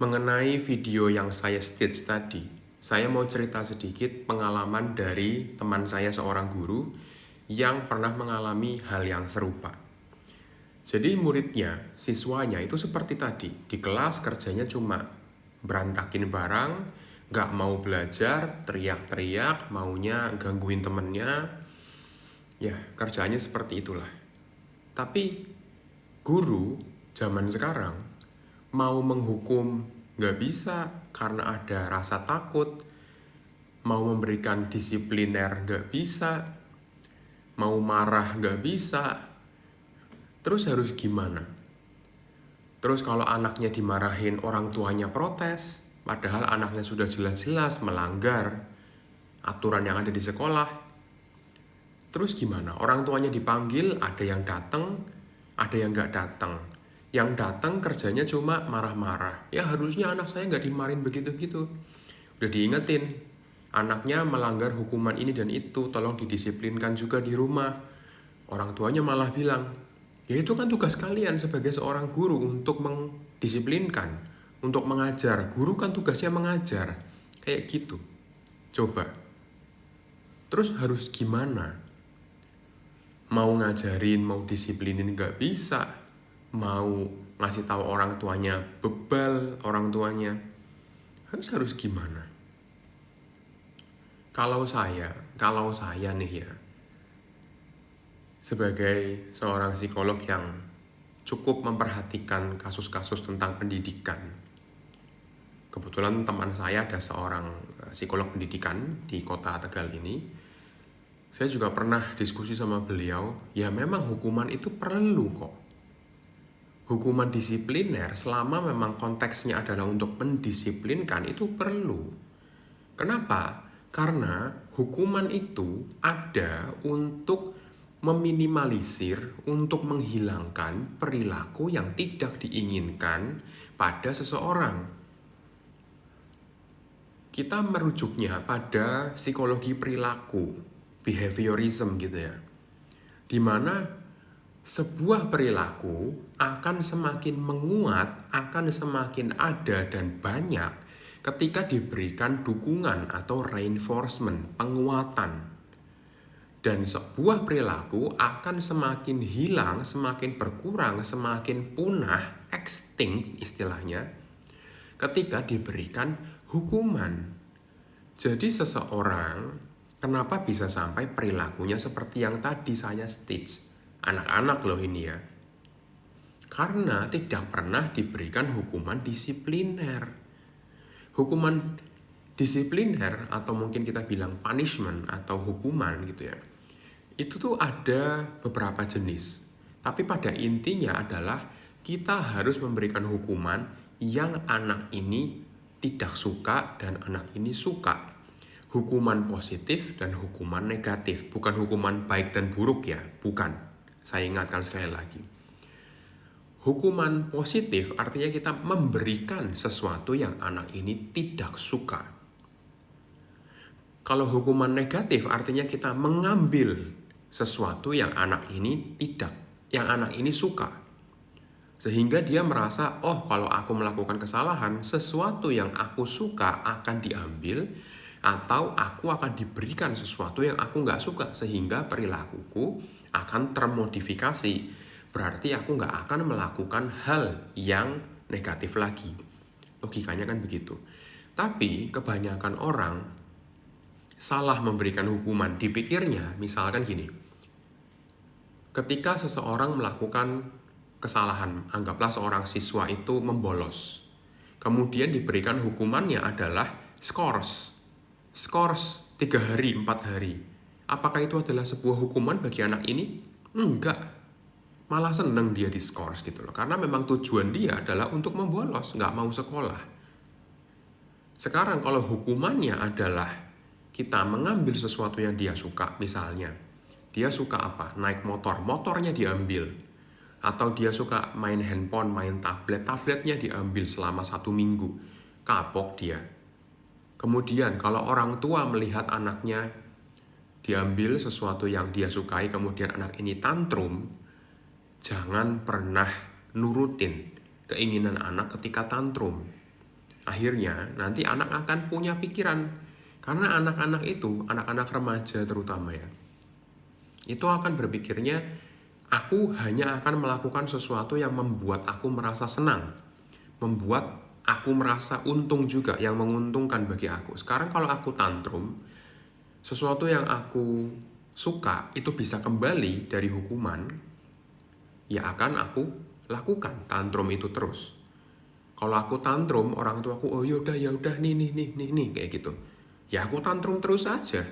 Mengenai video yang saya stage tadi, saya mau cerita sedikit pengalaman dari teman saya seorang guru yang pernah mengalami hal yang serupa. Jadi muridnya, siswanya itu seperti tadi, di kelas kerjanya cuma berantakin barang, gak mau belajar, teriak-teriak, maunya gangguin temennya. Ya, kerjanya seperti itulah. Tapi guru zaman sekarang mau menghukum gak bisa karena ada rasa takut, mau memberikan disipliner gak bisa, mau marah gak bisa. Terus harus gimana? Terus kalau anaknya dimarahin, orang tuanya protes, padahal anaknya sudah jelas-jelas melanggar aturan yang ada di sekolah. Terus gimana? Orang tuanya dipanggil, ada yang datang, ada yang gak datang. Yang datang kerjanya cuma marah-marah. Ya harusnya anak saya gak dimarahin begitu-gitu. Udah diingetin, anaknya melanggar hukuman ini dan itu, tolong didisiplinkan juga di rumah. Orang tuanya malah bilang, ya itu kan tugas kalian sebagai seorang guru untuk mendisiplinkan, untuk mengajar. Guru kan tugasnya mengajar. Kayak gitu. Coba. Terus harus gimana? Mau ngajarin, mau disiplinin gak bisa. Mau ngasih tahu orang tuanya bebal orang tuanya. Harus gimana? Kalau saya nih ya, sebagai seorang psikolog yang cukup memperhatikan kasus-kasus tentang pendidikan. Kebetulan teman saya ada seorang psikolog pendidikan di kota Tegal ini. Saya juga pernah diskusi sama beliau, ya memang hukuman itu perlu kok. Hukuman disipliner selama memang konteksnya adalah untuk mendisiplinkan itu perlu. Kenapa? Karena hukuman itu ada untuk meminimalisir, untuk menghilangkan perilaku yang tidak diinginkan pada seseorang. Kita merujuknya pada psikologi perilaku, behaviorism gitu ya. Di mana sebuah perilaku akan semakin menguat, akan semakin ada dan banyak ketika diberikan dukungan atau reinforcement, penguatan. Dan sebuah perilaku akan semakin hilang, semakin berkurang, semakin punah, extinct istilahnya, ketika diberikan hukuman. Jadi seseorang, kenapa bisa sampai perilakunya seperti yang tadi saya stage? Anak-anak loh ini ya. Karena tidak pernah diberikan hukuman disipliner. Hukuman disipliner atau mungkin kita bilang punishment atau hukuman gitu ya. Itu tuh ada beberapa jenis. Tapi pada intinya adalah kita harus memberikan hukuman yang anak ini tidak suka dan anak ini suka. Hukuman positif dan hukuman negatif. Bukan hukuman baik dan buruk ya, bukan. Saya ingatkan sekali lagi. Hukuman positif artinya kita memberikan sesuatu yang anak ini tidak suka. Kalau hukuman negatif artinya kita mengambil sesuatu yang anak ini suka. Sehingga dia merasa, oh kalau aku melakukan kesalahan, sesuatu yang aku suka akan diambil, atau aku akan diberikan sesuatu yang aku nggak suka, sehingga perilakuku akan termodifikasi. Berarti aku nggak akan melakukan hal yang negatif lagi. Logikanya kan begitu. Tapi kebanyakan orang salah memberikan hukuman. Dipikirnya misalkan gini, ketika seseorang melakukan kesalahan, anggaplah seorang siswa itu membolos, kemudian diberikan hukumannya adalah skors 3 hari, 4 hari. Apakah itu adalah sebuah hukuman bagi anak ini? Enggak. Malah seneng dia diskors gitu loh. Karena memang tujuan dia adalah untuk membolos, nggak mau sekolah. Sekarang kalau hukumannya adalah kita mengambil sesuatu yang dia suka, misalnya dia suka apa? Naik motor, motornya diambil. Atau dia suka main handphone, main tablet, tabletnya diambil selama 1 minggu. Kapok dia. Kemudian kalau orang tua melihat anaknya diambil sesuatu yang dia sukai, kemudian anak ini tantrum, jangan pernah nurutin keinginan anak ketika tantrum. Akhirnya nanti anak akan punya pikiran, karena anak-anak itu, anak-anak remaja terutama ya, itu akan berpikirnya, aku hanya akan melakukan sesuatu yang membuat aku merasa senang, membuat aku merasa untung juga, yang menguntungkan bagi aku. Sekarang kalau aku tantrum, sesuatu yang aku suka itu bisa kembali dari hukuman, ya akan aku lakukan tantrum itu terus. Kalau aku tantrum, orang tua aku, oh yaudah nih, kayak gitu. Ya aku tantrum terus aja.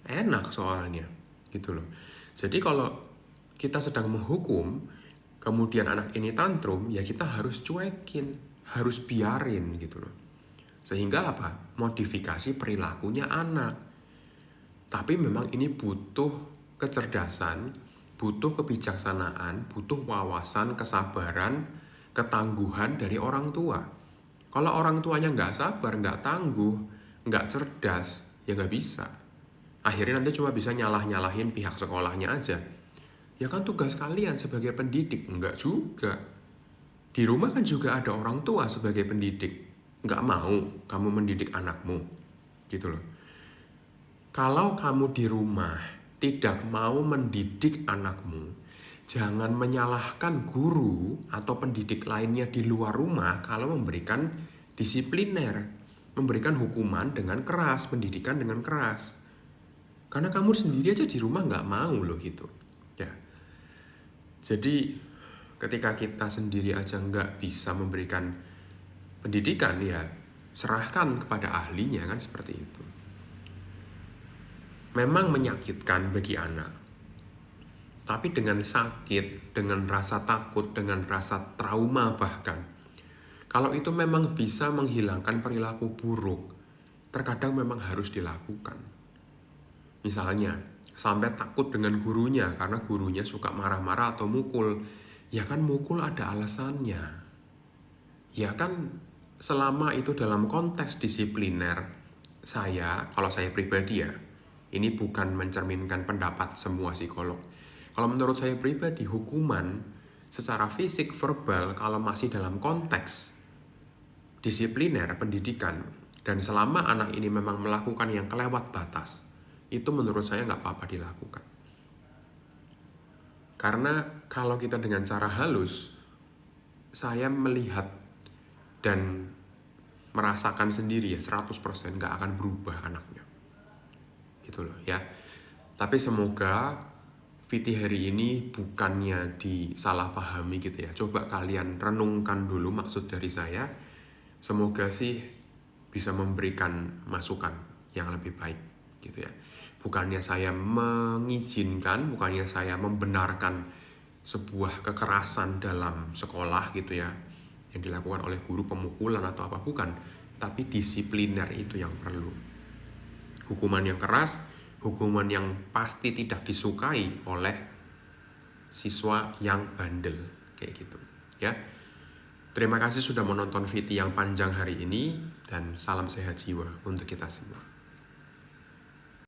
Enak soalnya, gitu loh. Jadi kalau kita sedang menghukum, kemudian anak ini tantrum, ya kita harus cuekin, harus biarin gitu loh. Sehingga apa? Modifikasi perilakunya anak. Tapi memang ini butuh kecerdasan, butuh kebijaksanaan, butuh wawasan, kesabaran, ketangguhan dari orang tua. Kalau orang tuanya nggak sabar, nggak tangguh, nggak cerdas, ya nggak bisa. Akhirnya nanti cuma bisa nyalah-nyalahin pihak sekolahnya aja. Ya kan tugas kalian sebagai pendidik, enggak juga. Di rumah kan juga ada orang tua sebagai pendidik. Enggak mau kamu mendidik anakmu, gitu loh. Kalau kamu di rumah tidak mau mendidik anakmu, jangan menyalahkan guru atau pendidik lainnya di luar rumah kalau memberikan disipliner, memberikan hukuman dengan keras, pendidikan dengan keras. Karena kamu sendiri aja di rumah nggak mau loh gitu. Ya. Jadi ketika kita sendiri aja nggak bisa memberikan pendidikan, ya serahkan kepada ahlinya, kan seperti itu. Memang menyakitkan bagi anak. Tapi dengan sakit, dengan rasa takut, dengan rasa trauma bahkan, kalau itu memang bisa menghilangkan perilaku buruk, terkadang memang harus dilakukan. Misalnya, sampai takut dengan gurunya karena gurunya suka marah-marah atau mukul. Ya kan mukul ada alasannya. Ya kan selama itu dalam konteks disipliner, kalau saya pribadi ya, ini bukan mencerminkan pendapat semua psikolog. Kalau menurut saya pribadi, hukuman secara fisik, verbal, kalau masih dalam konteks disipliner, pendidikan, dan selama anak ini memang melakukan yang kelewat batas, itu menurut saya nggak apa-apa dilakukan. Karena kalau kita dengan cara halus, saya melihat dan merasakan sendiri ya 100% nggak akan berubah anaknya. Gitu loh ya. Tapi semoga Viti hari ini bukannya disalahpahami gitu ya. Coba kalian renungkan dulu maksud dari saya. Semoga sih bisa memberikan masukan yang lebih baik gitu ya. Bukannya saya mengizinkan, bukannya saya membenarkan sebuah kekerasan dalam sekolah gitu ya, yang dilakukan oleh guru, pemukulan atau apa, bukan. Tapi disipliner itu yang perlu. Hukuman yang keras, hukuman yang pasti tidak disukai oleh siswa yang bandel, kayak gitu ya. Terima kasih sudah menonton VT yang panjang hari ini, dan salam sehat jiwa untuk kita semua.